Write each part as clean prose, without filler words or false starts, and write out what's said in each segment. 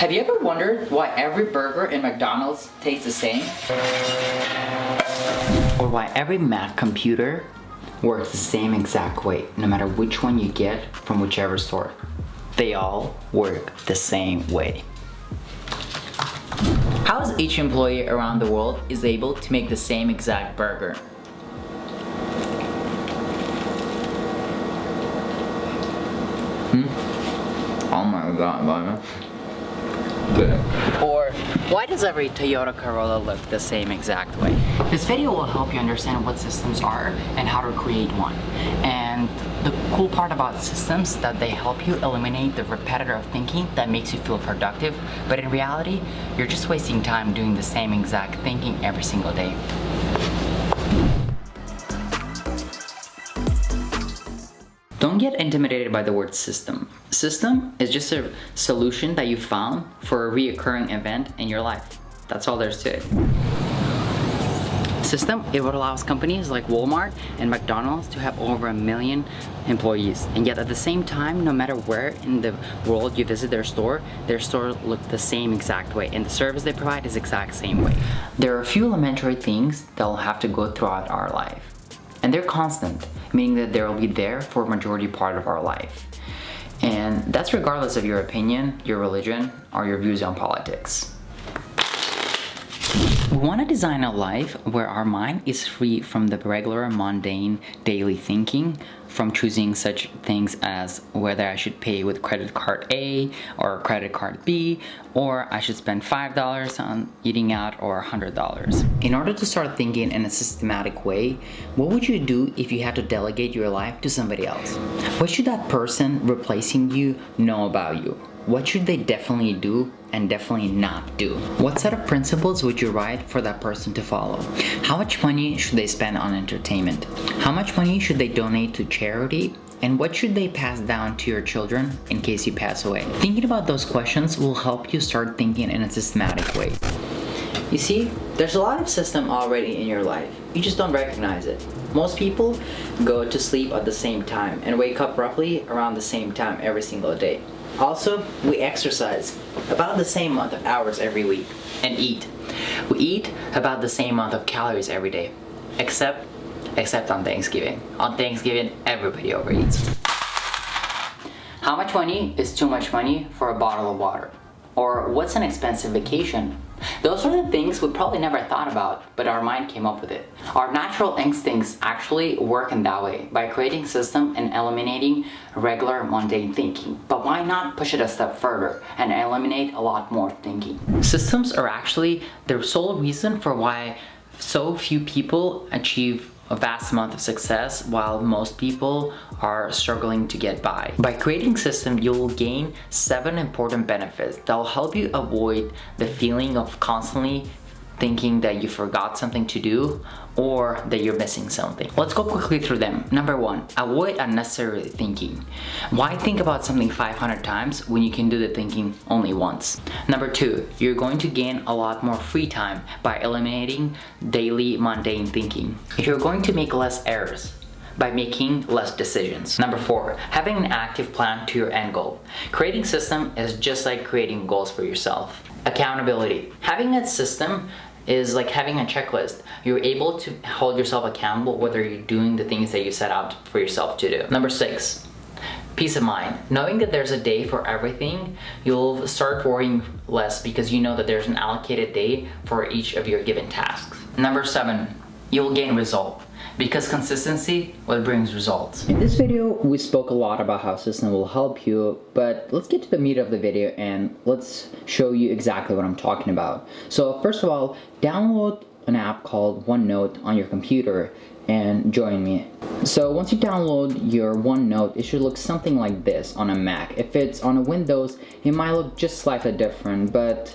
Have you ever wondered why every burger in McDonald's tastes the same? Or why every Mac computer works the same exact way, no matter which one you get from whichever store? They all work the same way. How is each employee around the world is able to make the same exact burger? Oh my god, man. Good. Or why does every Toyota Corolla look the same exact way? This video will help you understand what systems are and how to create one. And the cool part about systems that they help you eliminate the repetitive thinking that makes you feel productive, but in reality, you're just wasting time doing the same exact thinking every single day. Don't get intimidated by the word system. System is just a solution that you found for a reoccurring event in your life. That's all there's to it. System, it would allow companies like Walmart and McDonald's to have over 1 million employees. And yet at the same time, no matter where in the world you visit their store look the same exact way. And the service they provide is the exact same way. There are a few elementary things that will have to go throughout our life. And they're constant, meaning that they will be there for a majority part of our life. And that's regardless of your opinion, your religion, or your views on politics. We want to design a life where our mind is free from the regular, mundane, daily thinking, from choosing such things as whether I should pay with credit card A or credit card B, or I should spend $5 on eating out or $100. In order to start thinking in a systematic way, what would you do if you had to delegate your life to somebody else? What should that person replacing you know about you? What should they definitely do and definitely not do? What set of principles would you write for that person to follow? How much money should they spend on entertainment? How much money should they donate to charity? And what should they pass down to your children in case you pass away? Thinking about those questions will help you start thinking in a systematic way. You see, there's a lot of system already in your life. You just don't recognize it. Most people go to sleep at the same time and wake up roughly around the same time every single day. Also, we exercise about the same amount of hours every week and eat. We eat about the same amount of calories every day, except on Thanksgiving. On Thanksgiving, everybody overeats. How much money is too much money for a bottle of water? Or what's an expensive vacation? Those are the things we probably never thought about, but our mind came up with it. Our natural instincts actually work in that way, by creating system and eliminating regular mundane thinking. But why not push it a step further and eliminate a lot more thinking? Systems are actually the sole reason for why so few people achieve a vast amount of success while most people are struggling to get by. By creating system, you'll gain 7 important benefits that will help you avoid the feeling of constantly thinking that you forgot something to do or that you're missing something. Let's go quickly through them. Number 1, avoid unnecessary thinking. Why think about something 500 times when you can do the thinking only once? Number 2, you're going to gain a lot more free time by eliminating daily mundane thinking. You're going to make less errors by making less decisions. Number 4, having an active plan to your end goal. Creating system is just like creating goals for yourself. Accountability. Having a system is like having a checklist. You're able to hold yourself accountable whether you're doing the things that you set out for yourself to do. Number 6, peace of mind. Knowing that there's a day for everything, you'll start worrying less because you know that there's an allocated day for each of your given tasks. Number 7, you'll gain result. Because consistency, what brings results. In this video, we spoke a lot about how system will help you, but let's get to the meat of the video and let's show you exactly what I'm talking about. So first of all, download an app called OneNote on your computer and join me. So once you download your OneNote, it should look something like this on a Mac. If it's on a Windows, it might look just slightly different, but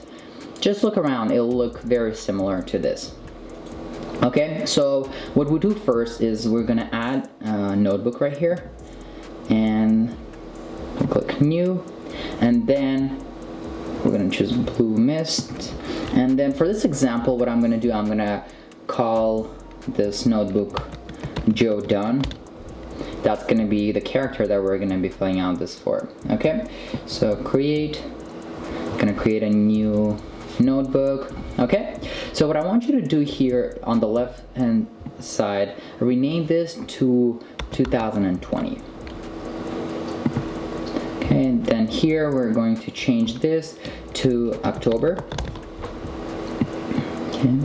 just look around, it'll look very similar to this. Okay, so what we do first is we're gonna add a notebook right here, and we'll click new, and then we're gonna choose Blue Mist, and then for this example, what I'm gonna do, I'm gonna call this notebook Joe Dunn. That's gonna be the character that we're gonna be filling out this for. Okay, so create Gonna create a new notebook. Okay, so what I want you to do here on the left hand side, rename this to 2020. Okay, and then here we're going to change this to October. Okay,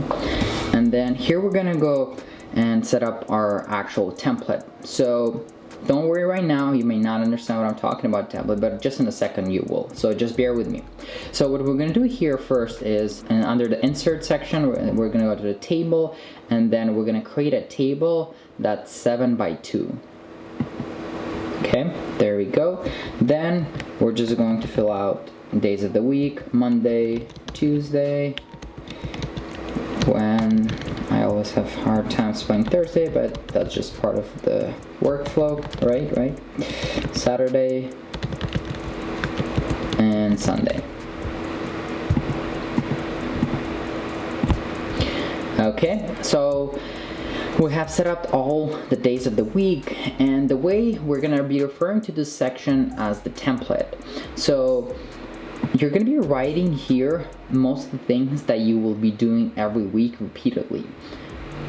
and then here we're gonna go and set up our actual template. So don't worry right now, you may not understand what I'm talking about template, but just in a second you will. So just bear with me. So what we're gonna do here first is, and under the insert section, we're gonna go to the table, and then we're gonna create a table that's 7 by 2. Okay, there we go. Then we're just going to fill out days of the week, Monday, Tuesday, when I always have hard time spelling Thursday, but that's just part of the workflow, right? Saturday and Sunday. Okay, so we have set up all the days of the week, and the way we're gonna be referring to this section as the template. So you're going to be writing here most of the things that you will be doing every week repeatedly.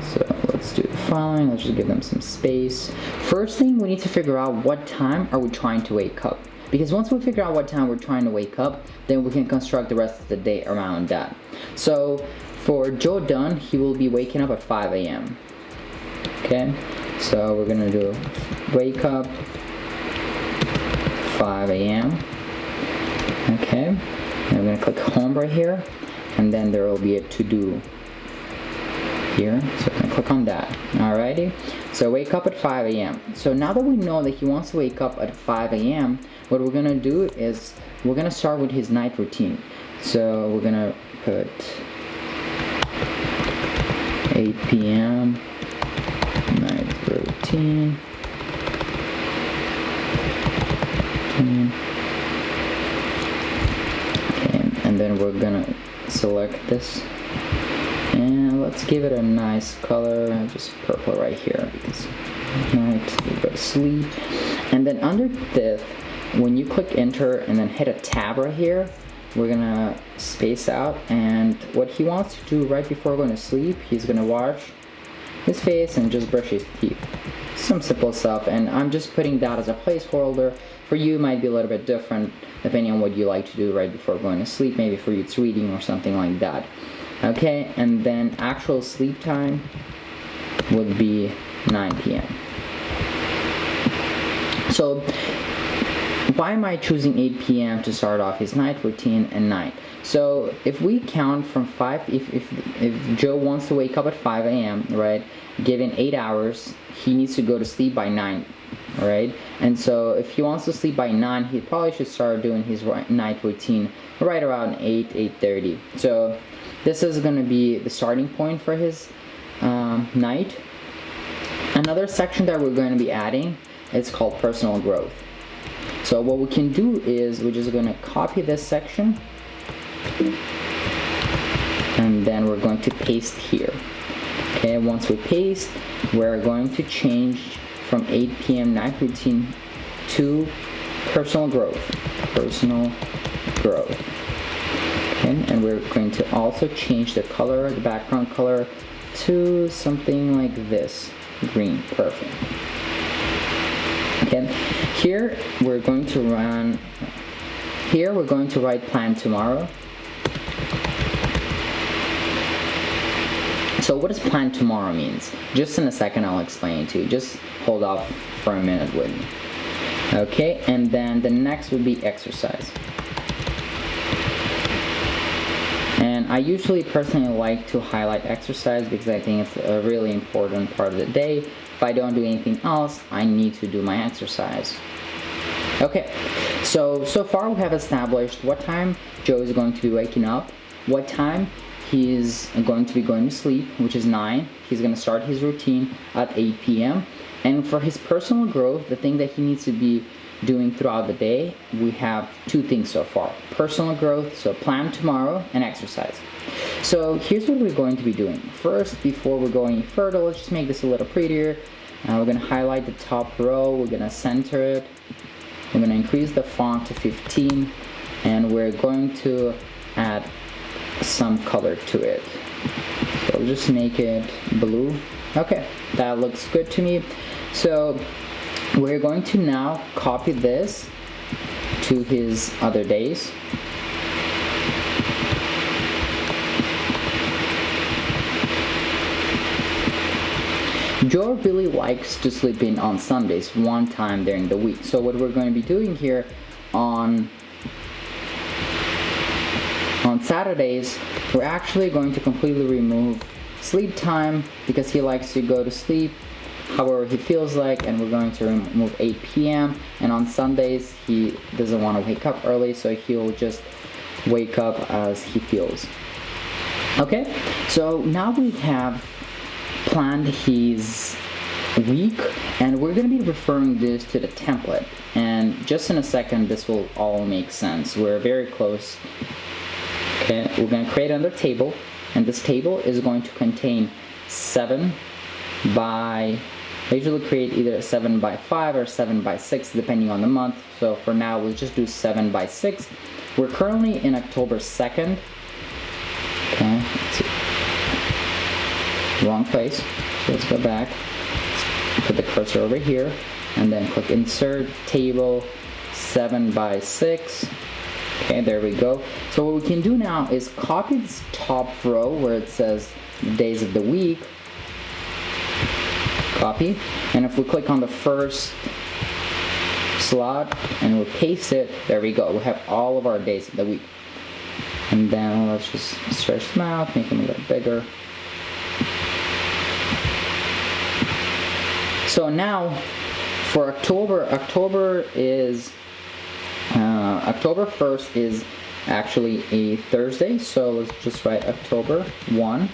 So let's do the following. Let's just give them some space. First thing, we need to figure out what time are we trying to wake up. Because once we figure out what time we're trying to wake up, then we can construct the rest of the day around that. So for Joe Dunn, he will be waking up at 5 a.m. Okay, so we're going to do wake up 5 a.m. Okay, and I'm going to click home right here, and then there will be a to-do here, so I'm going to click on that. Alrighty, so wake up at 5 a.m. So now that we know that he wants to wake up at 5 a.m., what we're going to do is we're going to start with his night routine. So we're going to put 8 p.m. night routine. And then we're gonna select this, and let's give it a nice color, just purple right here, because night we go to sleep. And then under this, when you click enter and then hit a tab right here, we're gonna space out, and what he wants to do right before going to sleep, he's gonna wash his face and just brush his teeth. Some simple stuff, and I'm just putting that as a placeholder. For you, it might be a little bit different depending on what you like to do right before going to sleep. Maybe for you it's reading or something like that. Okay, and then actual sleep time would be 9 p.m. So why am I choosing 8 p.m. to start off his night routine and night? So if we count from 5, if Joe wants to wake up at 5 a.m., right, given 8 hours, he needs to go to sleep by 9, right? And so if he wants to sleep by 9, he probably should start doing his night routine right around 8:30. So this is going to be the starting point for his night. Another section that we're going to be adding is called personal growth. So what we can do is we're just going to copy this section, and then we're going to paste here. Okay, once we paste, we're going to change from 8 p.m. night routine to personal growth. Personal growth. Okay, and we're going to also change the color, the background color, to something like this, green. Perfect. Okay, here we're going to write plan tomorrow. So what does plan tomorrow means? Just in a second I'll explain it to you. Just hold off for a minute with me. Okay, and then the next would be exercise. And I usually personally like to highlight exercise because I think it's a really important part of the day. If I don't do anything else, I need to do my exercise. Okay, so far we have established what time Joe is going to be waking up, what time he's going to be going to sleep, which is 9. He's going to start his routine at 8 p.m. And for his personal growth, the thing that he needs to be doing throughout the day, we have 2 things so far. Personal growth, so plan tomorrow, and exercise. So here's what we're going to be doing. First, before we go any further, let's just make this a little prettier. We're going to highlight the top row, we're going to center it, we're going to increase the font to 15, and we're going to add some color to it. So we'll just make it blue. Okay, that looks good to me. So we're going to now copy this to his other days. Joe really likes to sleep in on Sundays one time during the week. So what we're going to be doing here on Saturdays, we're actually going to completely remove sleep time because he likes to go to sleep however he feels like, and we're going to remove 8 p.m. and on Sundays he doesn't want to wake up early, so he'll just wake up as he feels. Okay, so now we have planned his week, and we're going to be referring this to the template, and just in a second this will all make sense. We're very close. Okay, we're going to create another table, and this table is going to contain 7 by, I usually create either 7 by 5 or 7 by 6 depending on the month, so for now we'll just do 7 by 6. We're currently in October 2nd. Okay, let's see. Wrong place, so let's go back, let's put the cursor over here, and then click insert table 7 by 6. Okay, there we go. So what we can do now is copy this top row where it says days of the week, copy, and if we click on the first slot and we'll paste it, there we go, we have all of our days of the week. And then let's just stretch them out, make them a little bigger. So now for October, October 1st is actually a Thursday, so let's just write October 1.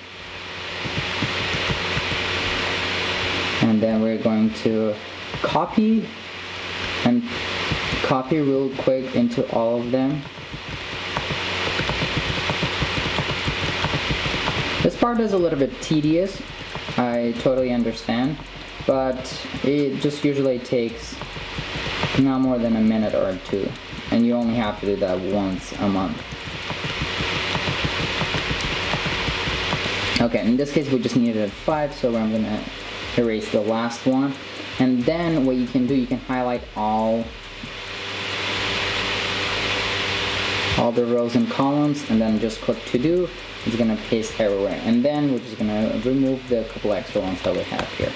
And then we're going to copy real quick into all of them. This part is a little bit tedious, I totally understand, but it just usually takes not more than a minute or two, and you only have to do that once a month. Okay, in this case we just needed 5, so I'm gonna erase the last one, and then what you can do, you can highlight all the rows and columns, and then just click to do. It's gonna paste everywhere, and then we're just gonna remove the couple extra ones that we have here.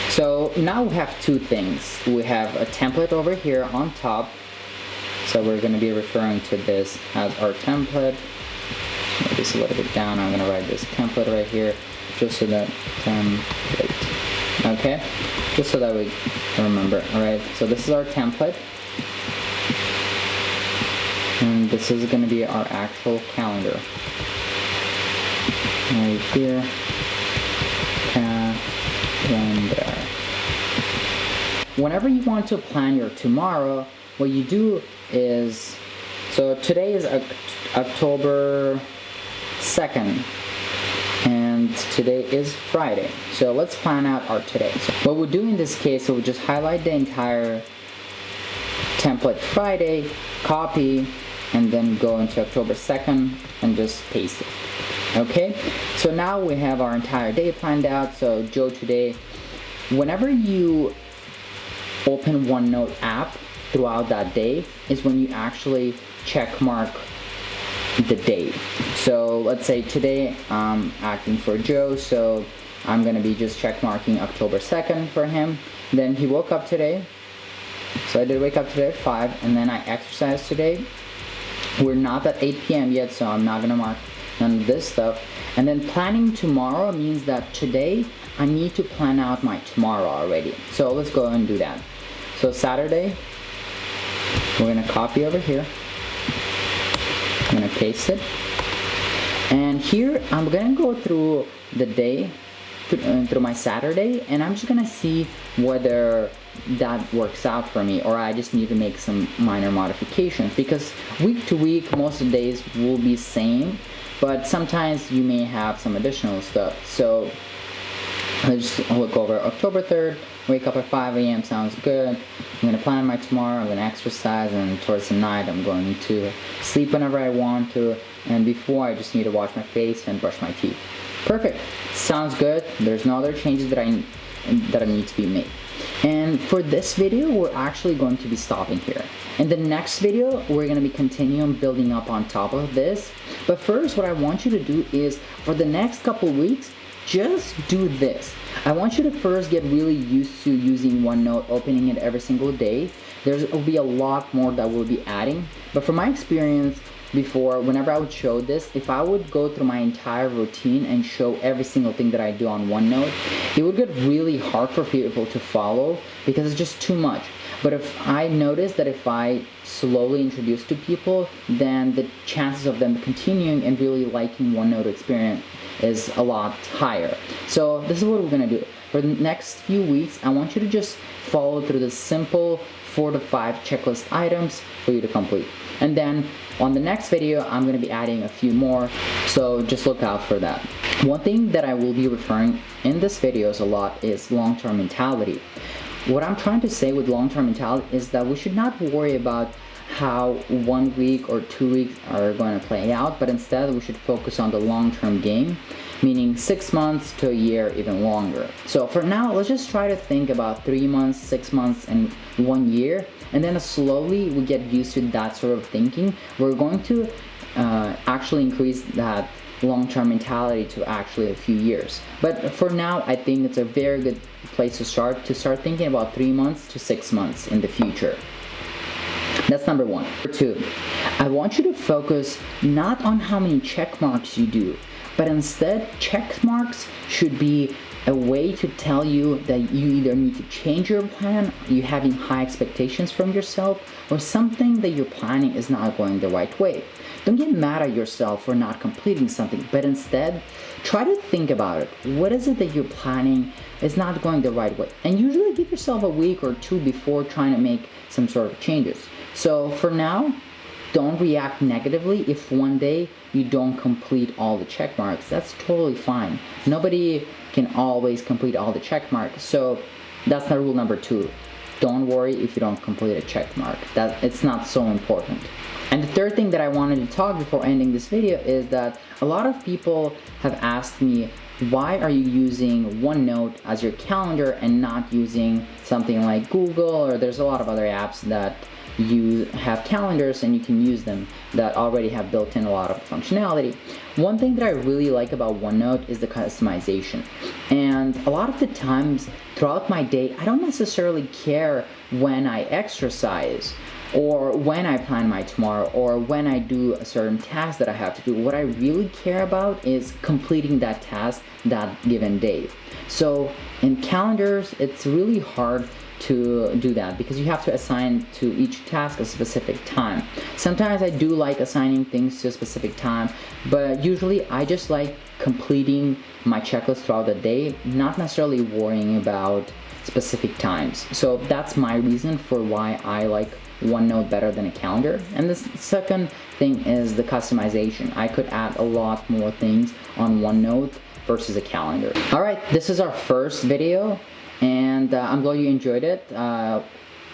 So now we have two things. We have a template over here on top, so we're going to be referring to this as our template. Move this a little bit down. I'm going to write this template right here, just so that template. Okay, just so that we remember. All right, so this is our template, and this is going to be our actual calendar. Right here, calendar. Whenever you want to plan your tomorrow, what you do is, so today is October 2nd, and today is Friday. So let's plan out our today. So what we'll do in this case, we'll just highlight the entire template Friday, copy, and then go into October 2nd and just paste it. Okay, so now we have our entire day planned out. So Joe today, whenever you open OneNote app throughout that day is when you actually check mark the date. So let's say today I'm acting for Joe, so I'm gonna be just check marking October 2nd for him. Then he woke up today, so I did wake up today at 5, and then I exercised today. We're not at 8 p.m. yet, so I'm not gonna mark none of this stuff. And then planning tomorrow means that today I need to plan out my tomorrow already. So let's go and do that. So Saturday, we're gonna copy over here. I'm gonna paste it. And here I'm gonna go through the day, through my Saturday, and I'm just gonna see whether that works out for me, or I just need to make some minor modifications, because week to week most of the days will be same, but sometimes you may have some additional stuff. So Let's just look over October 3rd. Wake up at 5 a.m. sounds good. I'm gonna plan my tomorrow. I'm gonna exercise, and towards the night I'm going to sleep whenever I want to. And before, I just need to wash my face and brush my teeth. Perfect. Sounds good. There's no other changes that need to be made. And for this video, we're actually going to be stopping here. In the next video, we're going to be continuing building up on top of this. But first, what I want you to do is, for the next couple weeks, just do this. I want you to first get really used to using OneNote, opening it every single day. There will be a lot more that we'll be adding. But from my experience before, whenever I would show this, if I would go through my entire routine and show every single thing that I do on OneNote, it would get really hard for people to follow because it's just too much. But if I notice that if I slowly introduce to people, then the chances of them continuing and really liking OneNote experience is a lot higher. So this is what we're gonna do. For the next few weeks, I want you to just follow through the simple 4 to 5 checklist items for you to complete. And then on the next video, I'm gonna be adding a few more, so just look out for that. One thing that I will be referring in this videos a lot is long-term mentality. What I'm trying to say with long-term mentality is that we should not worry about how 1 week or 2 weeks are going to play out, but instead we should focus on the long-term game, meaning 6 months to a year, even longer. So for now, let's just try to think about 3 months, 6 months, and 1 year, and then slowly we get used to that sort of thinking. We're going to actually increase that long-term mentality to actually a few years. But for now, I think it's a very good place to start thinking about 3 months to 6 months in the future. That's number 1. Number 2, I want you to focus not on how many check marks you do, but instead check marks should be a way to tell you that you either need to change your plan, you're having high expectations from yourself, or something that you're planning is not going the right way. Don't get mad at yourself for not completing something, but instead try to think about it. What is it that you're planning is not going the right way? And usually give yourself a week or 2 before trying to make some sort of changes. So for now, don't react negatively if one day you don't complete all the check marks. That's totally fine. Nobody can always complete all the check marks. So that's not rule number 2. Don't worry if you don't complete a check mark. It's not so important. And the third thing that I wanted to talk before ending this video is that a lot of people have asked me, why are you using OneNote as your calendar and not using something like Google, or there's a lot of other apps that you have calendars and you can use them that already have built in a lot of functionality. One thing that I really like about OneNote is the customization. And a lot of the times throughout my day, I don't necessarily care when I exercise or when I plan my tomorrow or when I do a certain task that I have to do. What I really care about is completing that task that given day. So in calendars, it's really hard to do that because you have to assign to each task a specific time. Sometimes I do like assigning things to a specific time, but usually I just like completing my checklist throughout the day, not necessarily worrying about specific times. So that's my reason for why I like OneNote better than a calendar. And the second thing is the customization. I could add a lot more things on OneNote versus a calendar. Alright, this is our first video, and I'm glad you enjoyed it.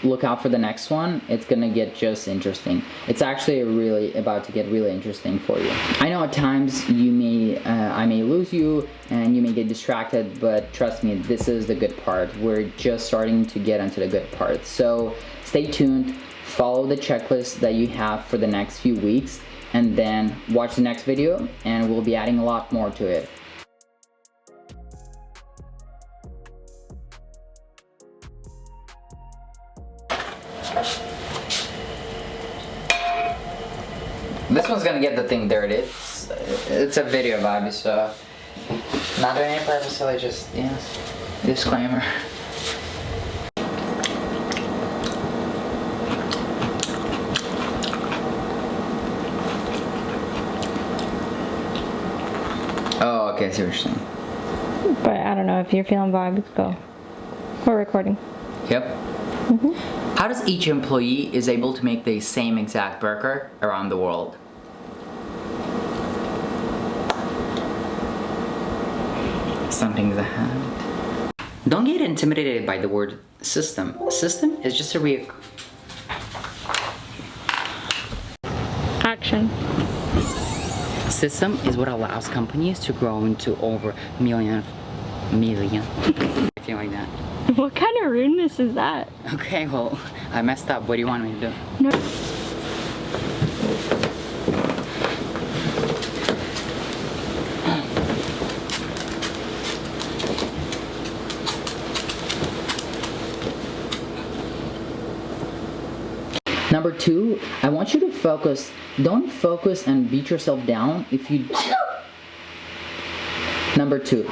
Look out for the next one. It's gonna get just interesting. It's actually really about to get really interesting for you. I know at times you may, I may lose you and you may get distracted, but trust me, this is the good part. We're just starting to get into the good part. So stay tuned, follow the checklist that you have for the next few weeks, and then watch the next video and we'll be adding a lot more to it. This one's gonna get the thing dirty. It's a video vibe, so not doing any purposely, just, yes, disclaimer. Oh, okay, I see what you're saying. But I don't know, if you're feeling vibes, go. We're recording. Yep. How does each employee is able to make the same exact burger around the world? Something that Don't get intimidated by the word system. System is just a Action. system is what allows companies to grow into over million. Something like that. What kind of rudeness is that? Okay, well, I messed up. What do you want me to do? No. Number 2, I want you to focus. Don't focus and beat yourself down if you... Number 2.